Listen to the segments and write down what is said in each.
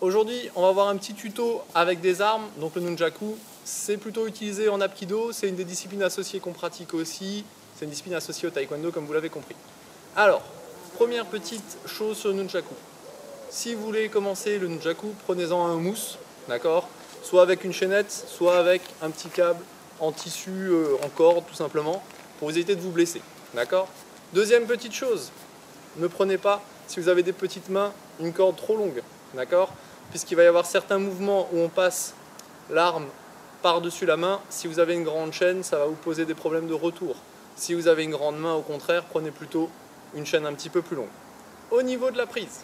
Aujourd'hui, on va voir un petit tuto avec des armes. Donc le nunchaku, c'est plutôt utilisé en apkido, c'est une des disciplines associées qu'on pratique aussi. C'est une discipline associée au taekwondo, comme vous l'avez compris. Alors, première petite chose sur le nunchaku. Si vous voulez commencer le nunchaku, prenez-en un mousse, d'accord? Soit avec une chaînette, soit avec un petit câble en tissu, en corde, tout simplement, pour vous éviter de vous blesser, d'accord? Deuxième petite chose, ne prenez pas, si vous avez des petites mains, une corde trop longue, d'accord? Puisqu'il va y avoir certains mouvements où on passe l'arme par-dessus la main. Si vous avez une grande chaîne, ça va vous poser des problèmes de retour. Si vous avez une grande main, au contraire, prenez plutôt une chaîne un petit peu plus longue. Au niveau de la prise,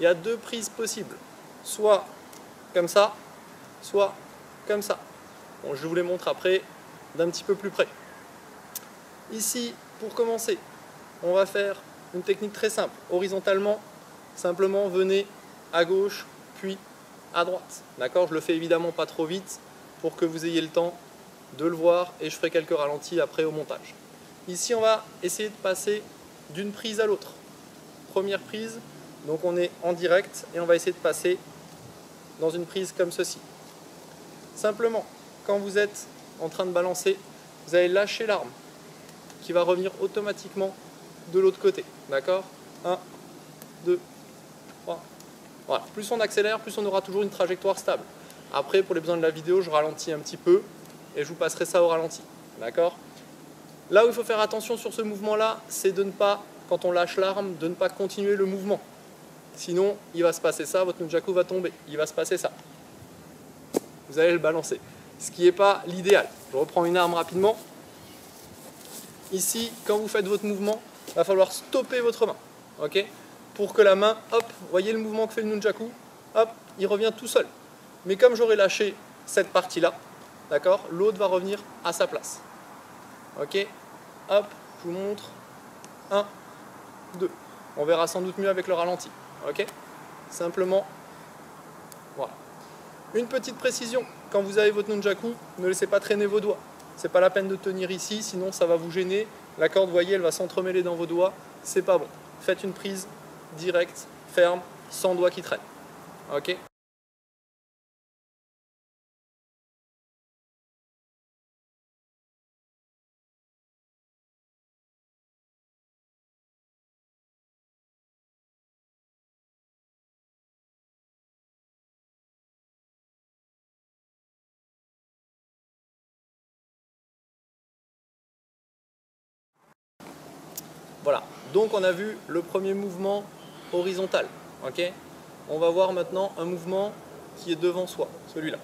il y a deux prises possibles. Soit comme ça, soit comme ça. Bon, je vous les montre après d'un petit peu plus près. Ici, pour commencer, on va faire une technique très simple. Horizontalement, simplement venez à gauche, puis à droite. D'accord? Je le fais évidemment pas trop vite pour que vous ayez le temps de le voir et je ferai quelques ralentis après au montage. Ici, on va essayer de passer d'une prise à l'autre. Première prise, donc on est en direct et on va essayer de passer dans une prise comme ceci. Simplement, quand vous êtes en train de balancer, vous allez lâcher l'arme qui va revenir automatiquement de l'autre côté. D'accord? 1, 2, 3. Voilà. Plus on accélère, plus on aura toujours une trajectoire stable. Après, pour les besoins de la vidéo, je ralentis un petit peu et je vous passerai ça au ralenti. D'accord? Là où il faut faire attention sur ce mouvement-là, c'est de ne pas, quand on lâche l'arme, de ne pas continuer le mouvement. Sinon, il va se passer ça, votre nunchaku va tomber. Il va se passer ça. Vous allez le balancer. Ce qui n'est pas l'idéal. Je reprends une arme rapidement. Ici, quand vous faites votre mouvement, il va falloir stopper votre main. Ok? Pour que la main, hop, voyez le mouvement que fait le nunchaku, hop, il revient tout seul. Mais comme j'aurai lâché cette partie-là, d'accord, l'autre va revenir à sa place. Ok? Hop, je vous montre. 1, 2. On verra sans doute mieux avec le ralenti. Ok? Simplement, voilà. Une petite précision, quand vous avez votre nunchaku, ne laissez pas traîner vos doigts. C'est pas la peine de tenir ici, sinon ça va vous gêner. La corde, vous voyez, elle va s'entremêler dans vos doigts. C'est pas bon. Faites une prise directe, ferme, sans doigts qui traînent. Ok? Voilà. Donc on a vu le premier mouvement horizontal. Ok? On va voir maintenant un mouvement qui est devant soi, celui-là.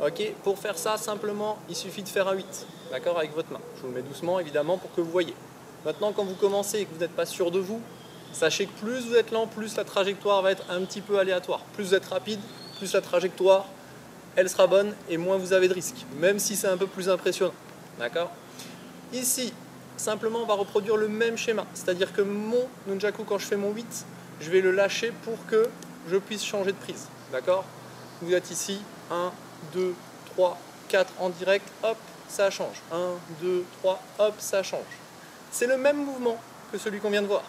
Ok, pour faire ça, simplement, il suffit de faire un 8, d'accord, avec votre main. Je vous le mets doucement, évidemment, pour que vous voyez. Maintenant, quand vous commencez et que vous n'êtes pas sûr de vous, sachez que plus vous êtes lent, plus la trajectoire va être un petit peu aléatoire. Plus vous êtes rapide, plus la trajectoire, elle sera bonne et moins vous avez de risques, même si c'est un peu plus impressionnant. D'accord? Ici, simplement, on va reproduire le même schéma. C'est-à-dire que mon nunchaku, quand je fais mon 8, je vais le lâcher pour que je puisse changer de prise. D'accord? Vous êtes ici, 1, 2, 3, 4 en direct, hop, ça change. 1, 2, 3, hop, ça change. C'est le même mouvement que celui qu'on vient de voir.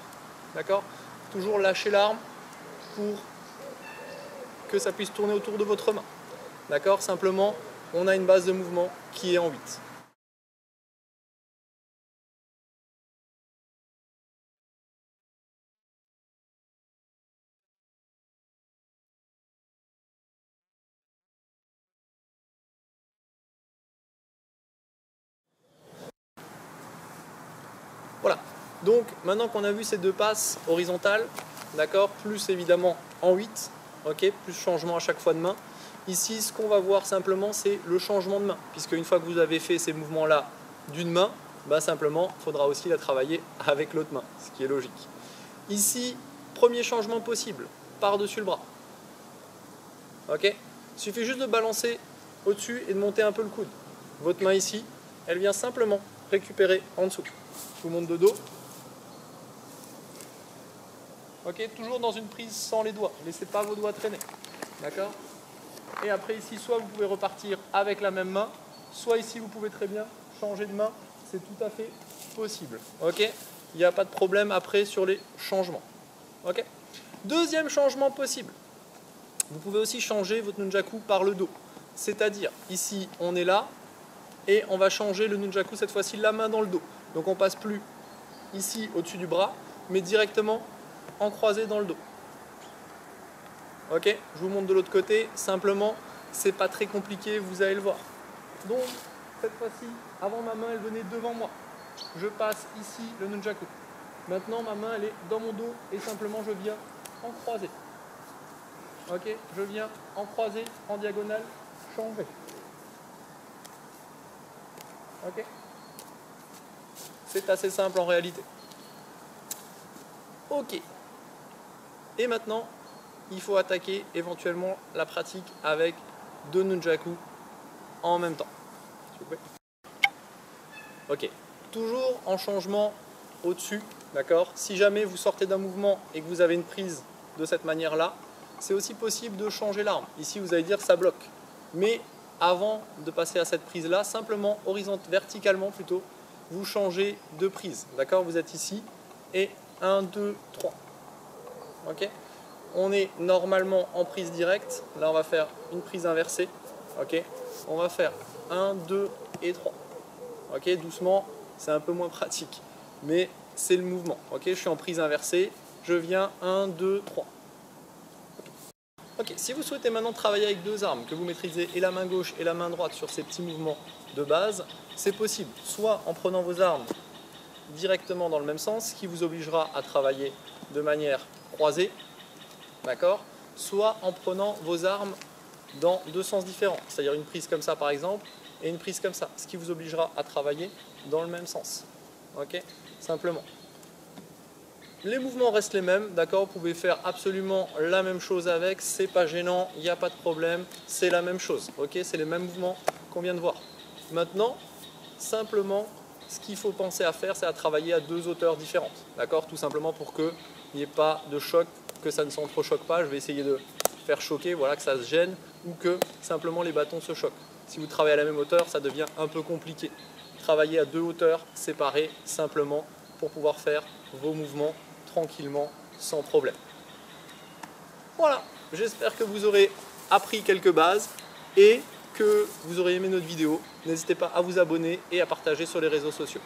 D'accord? Toujours lâcher l'arme pour que ça puisse tourner autour de votre main. D'accord? Simplement, on a une base de mouvement qui est en 8. Voilà, donc maintenant qu'on a vu ces deux passes horizontales, d'accord, plus évidemment en 8, ok, plus changement à chaque fois de main. Ici, ce qu'on va voir simplement, c'est le changement de main, puisque une fois que vous avez fait ces mouvements-là d'une main, bah simplement, il faudra aussi la travailler avec l'autre main, ce qui est logique. Ici, premier changement possible, par-dessus le bras. Ok, il suffit juste de balancer au-dessus et de monter un peu le coude. Votre main ici, elle vient simplement récupérer en dessous. Je vous montre de dos. Ok, toujours dans une prise sans les doigts. Laissez pas vos doigts traîner. D'accord? Et après ici, soit vous pouvez repartir avec la même main, soit ici vous pouvez très bien changer de main. C'est tout à fait possible. Ok? Il n'y a pas de problème après sur les changements. Ok? Deuxième changement possible. Vous pouvez aussi changer votre nunchaku par le dos. C'est-à-dire, ici, on est là, et on va changer le nunchaku, cette fois-ci, la main dans le dos. Donc on passe plus ici, au-dessus du bras, mais directement en croisé dans le dos. Ok, je vous montre de l'autre côté, simplement, c'est pas très compliqué, vous allez le voir. Donc, cette fois-ci, avant ma main, elle venait devant moi. Je passe ici le nunchaku. Maintenant, ma main, elle est dans mon dos et simplement, je viens en croisé. Ok, je viens en croisé, en diagonale, changer. Ok, c'est assez simple en réalité. Ok. Et maintenant, il faut attaquer éventuellement la pratique avec 2 nunchaku en même temps. S'il vous plaît. Ok. Toujours en changement au-dessus, d'accord? Si jamais vous sortez d'un mouvement et que vous avez une prise de cette manière-là, c'est aussi possible de changer l'arme. Ici, vous allez dire ça bloque. Mais avant de passer à cette prise-là, simplement, verticalement plutôt, vous changez de prise. D'accord? Vous êtes ici et 1, 2, 3. Ok? On est normalement en prise directe. Là, on va faire une prise inversée. Ok? On va faire 1, 2 et 3. Ok? Doucement, c'est un peu moins pratique. Mais c'est le mouvement. Ok? Je suis en prise inversée. Je viens 1, 2, 3. Ok, si vous souhaitez maintenant travailler avec 2 armes, que vous maîtrisez et la main gauche et la main droite sur ces petits mouvements de base, c'est possible, soit en prenant vos armes directement dans le même sens, ce qui vous obligera à travailler de manière croisée, d'accord, soit en prenant vos armes dans 2 sens différents, c'est-à-dire une prise comme ça par exemple, et une prise comme ça, ce qui vous obligera à travailler dans le même sens, ok, simplement. Les mouvements restent les mêmes, d'accord, vous pouvez faire absolument la même chose avec, c'est pas gênant, il n'y a pas de problème, c'est la même chose, ok, c'est les mêmes mouvements qu'on vient de voir. Maintenant, simplement, ce qu'il faut penser à faire, c'est à travailler à 2 hauteurs différentes, d'accord, tout simplement pour qu'il n'y ait pas de choc, que ça ne s'entrechoque pas, je vais essayer de faire choquer, voilà, que ça se gêne, ou que simplement les bâtons se choquent. Si vous travaillez à la même hauteur, ça devient un peu compliqué. Travaillez à 2 hauteurs séparées, simplement, pour pouvoir faire vos mouvements tranquillement, sans problème. Voilà, j'espère que vous aurez appris quelques bases et que vous aurez aimé notre vidéo. N'hésitez pas à vous abonner et à partager sur les réseaux sociaux.